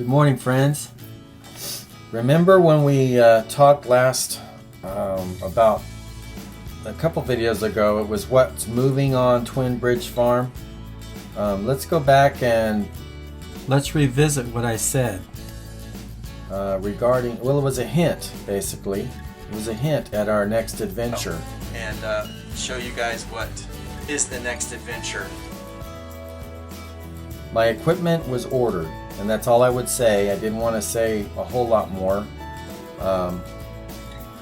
Good morning, friends. Remember when we talked last about a couple videos ago, it was what's moving on Twin Bridge Farm. Let's go back and let's revisit what I said regarding, well, it was a hint, basically. It was a hint at our next adventure. And show you guys what is the next adventure. My equipment was ordered, and that's all I would say. I didn't want to say a whole lot more. Kind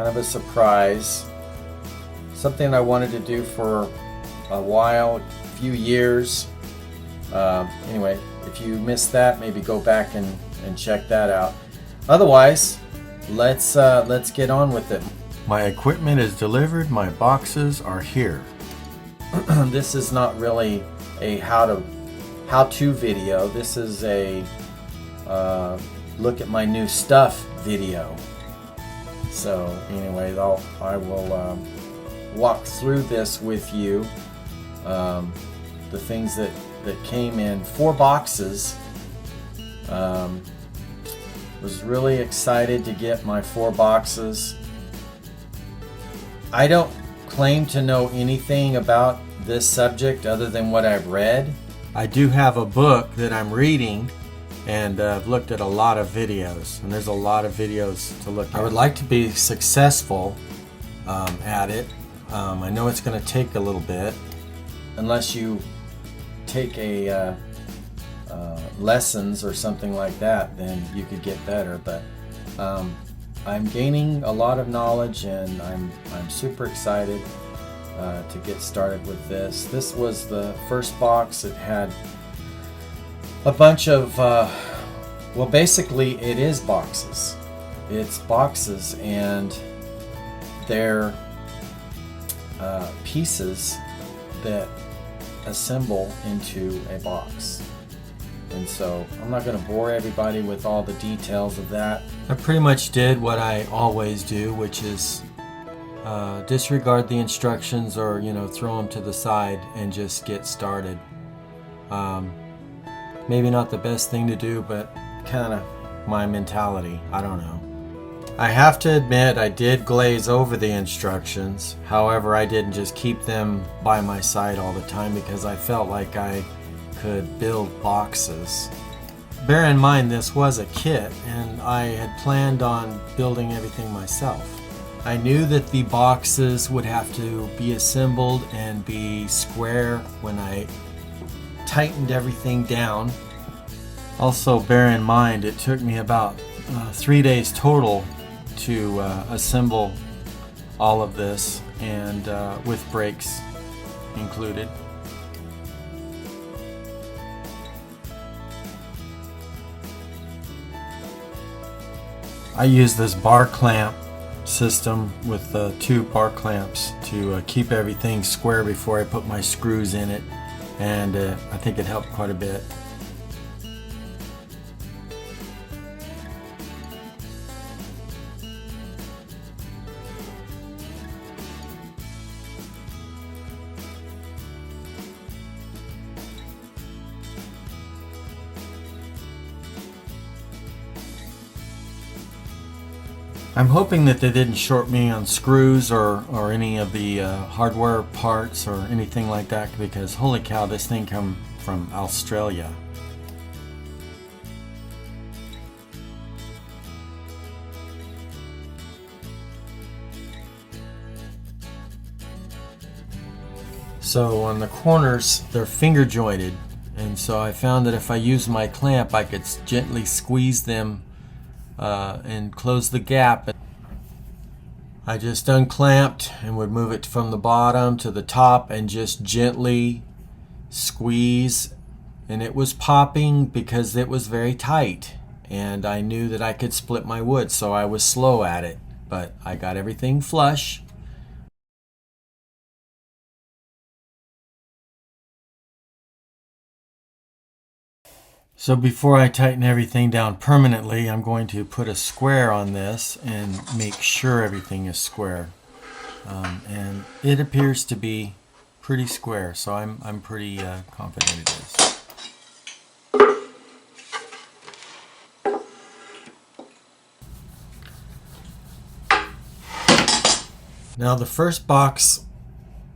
of a surprise. Something I wanted to do for a while, a few years. Anyway, if you missed that, maybe go back and check that out. Otherwise, let's get on with it. My equipment is delivered. My boxes are here. This is not really a how-to video. This is a look at my new stuff video. So anyway, I will walk through this with you. The things that came in 4 boxes. Was really excited to get my 4 boxes. I don't claim to know anything about this subject other than what I've read. I do have a book that I'm reading, and I've looked at a lot of videos, and there's a lot of videos to look at. I would like to be successful at it. I know it's going to take a little bit, unless you take a lessons or something like that, then you could get better. But I'm gaining a lot of knowledge, and I'm super excited to get started with this. This was the first box. It had a bunch of well, basically it is boxes. It's boxes, and they're pieces that assemble into a box. And so I'm not going to bore everybody with all the details of that. I pretty much did what I always do, which is disregard the instructions, or throw them to the side and just get started. Maybe not the best thing to do, but kind of my mentality. I don't know. I have to admit, I did glaze over the instructions. However, I didn't just keep them by my side all the time, because I felt like I could build boxes. Bear in mind, this was a kit, and I had planned on building everything myself. I knew that the boxes would have to be assembled and be square when I tightened everything down. Also, bear in mind, it took me about 3 days total to assemble all of this, and with brakes included. I use this bar clamp system with 2 bar clamps to keep everything square before I put my screws in it, and I think it helped quite a bit. I'm hoping that they didn't short me on screws or any of the hardware parts or anything like that, because holy cow, this thing come from Australia. So on the corners, they're finger jointed, and so I found that if I use my clamp, I could gently squeeze them and close the gap. I just unclamped and would move it from the bottom to the top and just gently squeeze, and it was popping because it was very tight, and I knew that I could split my wood, so I was slow at it, but I got everything flush. So before I tighten everything down permanently, I'm going to put a square on this and make sure everything is square. And it appears to be pretty square, so I'm pretty confident it is. Now the first box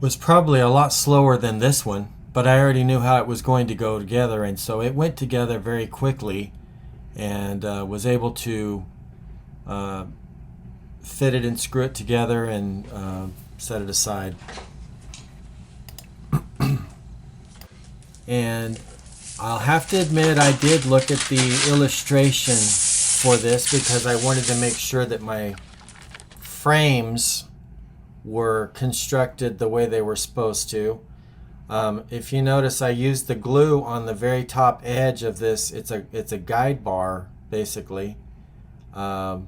was probably a lot slower than this one, but I already knew how it was going to go together, and so it went together very quickly, and was able to fit it and screw it together and set it aside. And I'll have to admit I did look at the illustration for this because I wanted to make sure that my frames were constructed the way they were supposed to. If you notice, I used the glue on the very top edge of this. It's a guide bar basically, and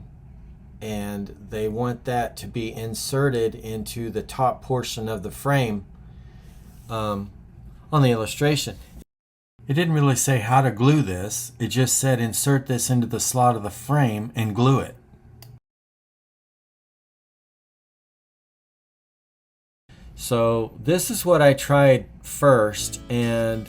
they want that to be inserted into the top portion of the frame. On the illustration, it didn't really say how to glue this. It just said insert this into the slot of the frame and glue it. So this is what I tried first, and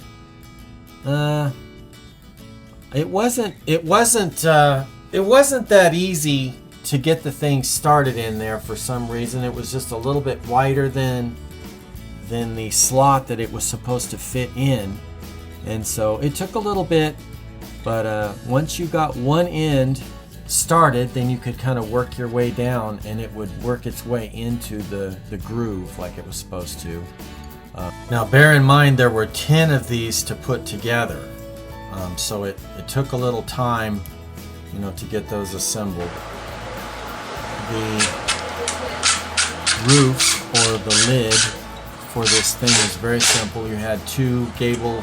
it wasn't that easy to get the thing started in there for some reason. It was just a little bit wider than the slot that it was supposed to fit in, and so it took a little bit, but once you got one end started, then you could kind of work your way down and it would work its way into the groove like it was supposed to. Now bear in mind there were 10 of these to put together, so it took a little time, you know, to get those assembled. The roof or the lid for this thing is very simple. You had two gable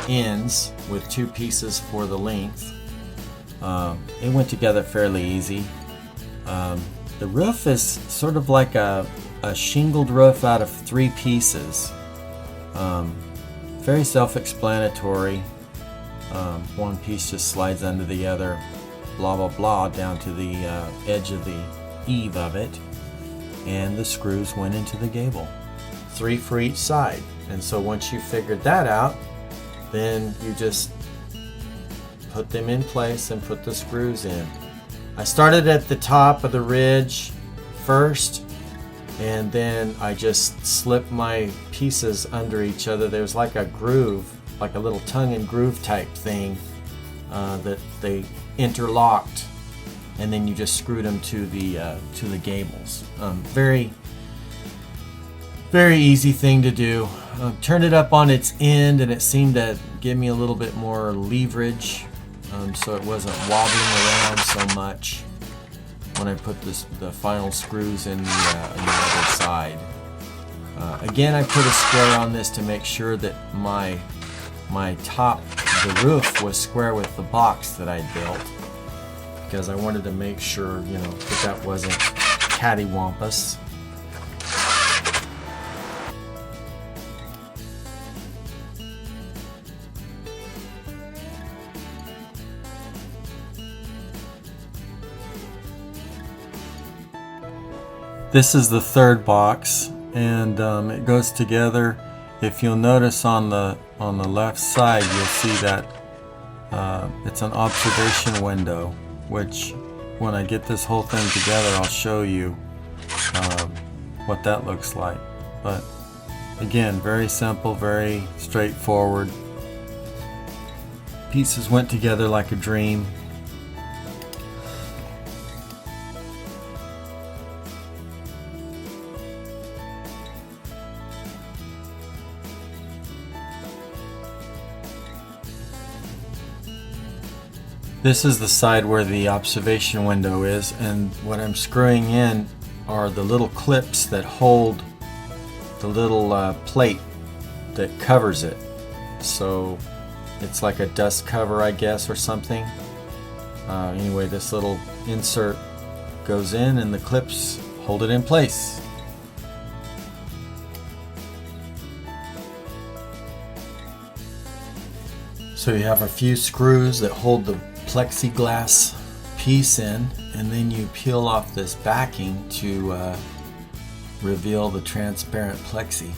ends with two pieces for the length. It went together fairly easy. The roof is sort of like a shingled roof out of 3 pieces. Very self-explanatory. One piece just slides under the other, blah blah blah, down to the edge of the eave of it, and the screws went into the gable. 3 for each side. And so once you figured that out, then you just put them in place and put the screws in. I started at the top of the ridge first, and then I just slipped my pieces under each other. There's like a groove, like a little tongue and groove type thing that they interlocked, and then you just screwed them to the gables. Very easy thing to do. Turned it up on its end, and it seemed to give me a little bit more leverage, so it wasn't wobbling around so much when I put the final screws in the other side. Again, I put a square on this to make sure that my top, the roof, was square with the box that I built, because I wanted to make sure, you know, that wasn't cattywampus. This is the third box, and it goes together. If you'll notice on the left side, you'll see that it's an observation window, which when I get this whole thing together, I'll show you what that looks like. But again, very simple, very straightforward. Pieces went together like a dream. This is the side where the observation window is, and what I'm screwing in are the little clips that hold the little plate that covers it. So it's like a dust cover, I guess, or something. Anyway, this little insert goes in and the clips hold it in place. So you have a few screws that hold the plexiglass piece in, and then you peel off this backing to reveal the transparent plexi.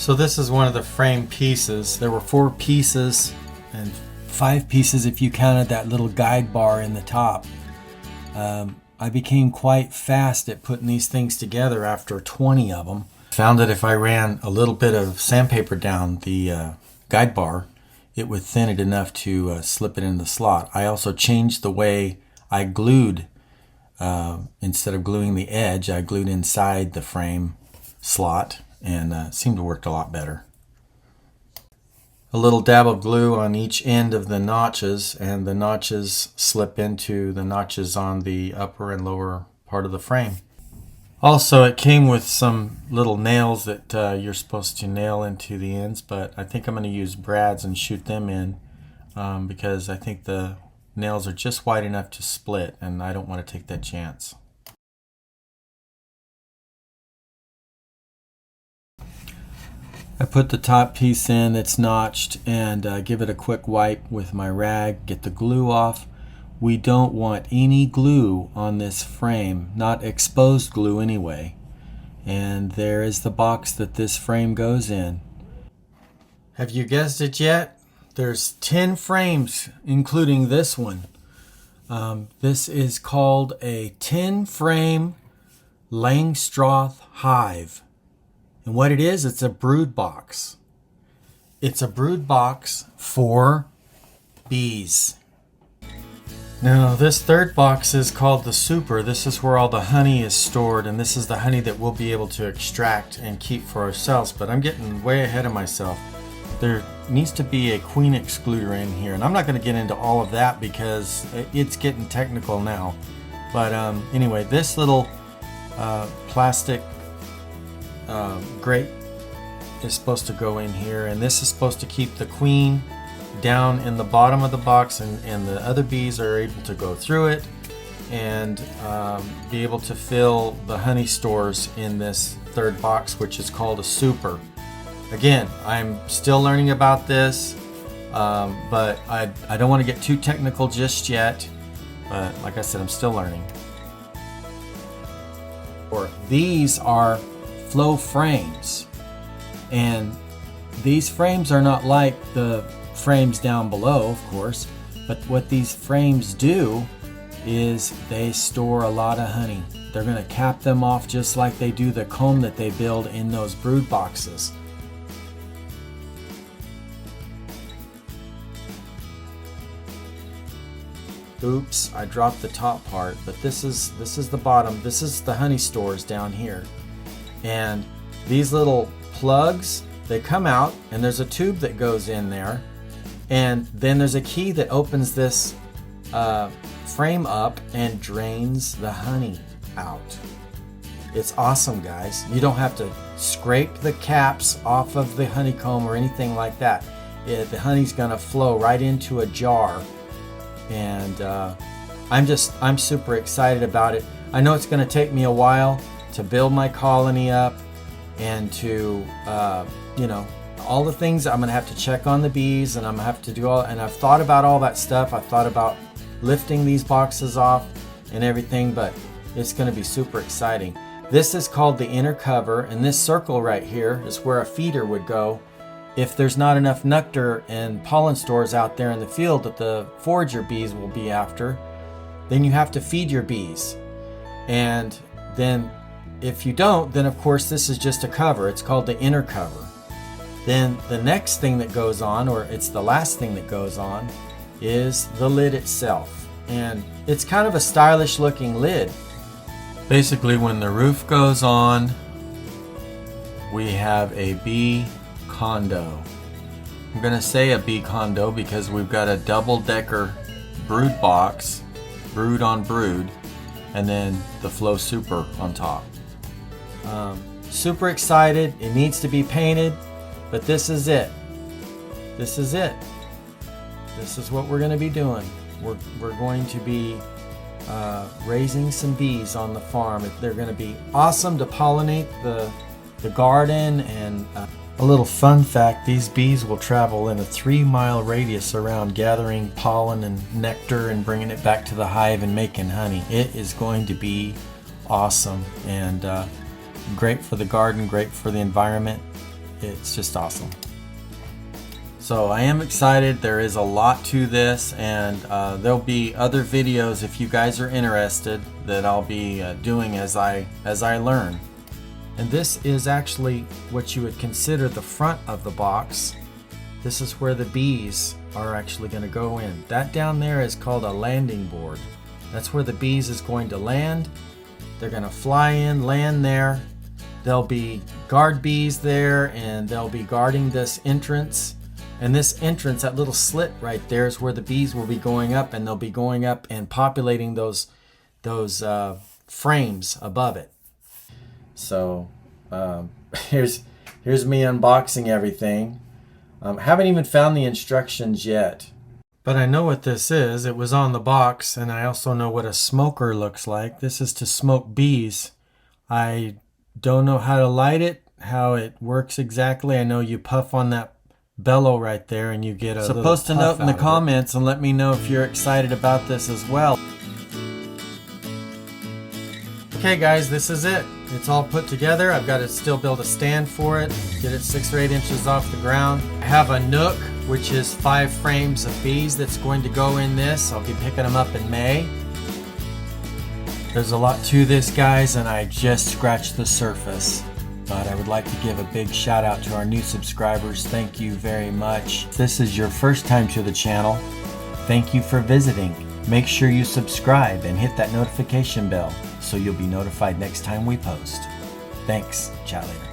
So this is one of the frame pieces. There were 4 pieces and 5 pieces if you counted that little guide bar in the top. I became quite fast at putting these things together after 20 of them. Found that if I ran a little bit of sandpaper down the guide bar, it would thin it enough to slip it in the slot. I also changed the way I glued. Instead of gluing the edge, I glued inside the frame slot, and seemed to work a lot better. A little dab of glue on each end of the notches, and the notches slip into the notches on the upper and lower part of the frame. Also, it came with some little nails that you're supposed to nail into the ends, but I think I'm going to use brads and shoot them in because I think the nails are just wide enough to split, and I don't want to take that chance. I put the top piece in that's notched and give it a quick wipe with my rag, get the glue off. We don't want any glue on this frame, not exposed glue anyway. And there is the box that this frame goes in. Have you guessed it yet? There's 10 frames, including this one. This is called a 10-frame Langstroth Hive. And what it is, it's a brood box. It's a brood box for bees. Now, this third box is called the super. This is where all the honey is stored, and this is the honey that we'll be able to extract and keep for ourselves. But I'm getting way ahead of myself. There needs to be a queen excluder in here, and I'm not going to get into all of that because it's getting technical now. But anyway, this little plastic grate is supposed to go in here, and this is supposed to keep the queen down in the bottom of the box, and the other bees are able to go through it and be able to fill the honey stores in this third box, which is called a super. Again, I'm still learning about this, but I don't want to get too technical just yet, but like I said, I'm still learning. These are flow frames, and these frames are not like the frames down below, of course, but what these frames do is they store a lot of honey. They're going to cap them off just like they do the comb that they build in those brood boxes. Oops, I dropped the top part, but this is the bottom. This is the honey stores down here. And these little plugs, they come out, and there's a tube that goes in there, and then there's a key that opens this frame up and drains the honey out. It's awesome, guys. You don't have to scrape the caps off of the honeycomb or anything like that. The honey's gonna flow right into a jar, and I'm super excited about it. I know it's gonna take me a while to build my colony up and to all the things. I'm gonna have to check on the bees, and I'm gonna have to do all, and I've thought about all that stuff. I've thought about lifting these boxes off and everything, but it's gonna be super exciting. This is called the inner cover, and this circle right here is where a feeder would go if there's not enough nectar and pollen stores out there in the field that the forager bees will be after. Then you have to feed your bees, and then if you don't, then of course this is just a cover. It's called the inner cover. Then the next thing that goes on, or it's the last thing that goes on, is the lid itself. And it's kind of a stylish looking lid. Basically, when the roof goes on, we have a bee condo. I'm gonna say a bee condo because we've got a double-decker brood box, brood on brood, and then the Flow Super on top. Super excited. It needs to be painted, but this is it. This is it. This is what we're going to be doing. We're going to be raising some bees on the farm. They're going to be awesome to pollinate the garden. And a little fun fact, these bees will travel in a 3-mile radius around gathering pollen and nectar and bringing it back to the hive and making honey. It is going to be awesome and great for the garden, great for the environment, it's just awesome. So I am excited. There is a lot to this, and there'll be other videos if you guys are interested that I'll be doing as I learn. And this is actually what you would consider the front of the box. This is where the bees are actually going to go in. That down there is called a landing board. That's where the bees is going to land. They're going to fly in, land there. There'll be guard bees there, and they'll be guarding this entrance. And this entrance, that little slit right there, is where the bees will be going up, and they'll be going up and populating those frames above it. So here's me unboxing everything. Haven't even found the instructions yet, but I know what this is. It was on the box, and I also know what a smoker looks like. This is to smoke bees. I don't know how to light it, how it works exactly. I know you puff on that bellow right there and you get a little puff. Post a note in the comments and let me know if you're excited about this as well. Okay guys, this is it. It's all put together. I've got to still build a stand for it, get it 6 or 8 inches off the ground. I have a nook, which is 5 frames of bees that's going to go in this. I'll be picking them up in May. There's a lot to this, guys, and I just scratched the surface. But I would like to give a big shout out to our new subscribers. Thank you very much. If this is your first time to the channel, thank you for visiting. Make sure you subscribe and hit that notification bell so you'll be notified next time we post. Thanks. Chat later.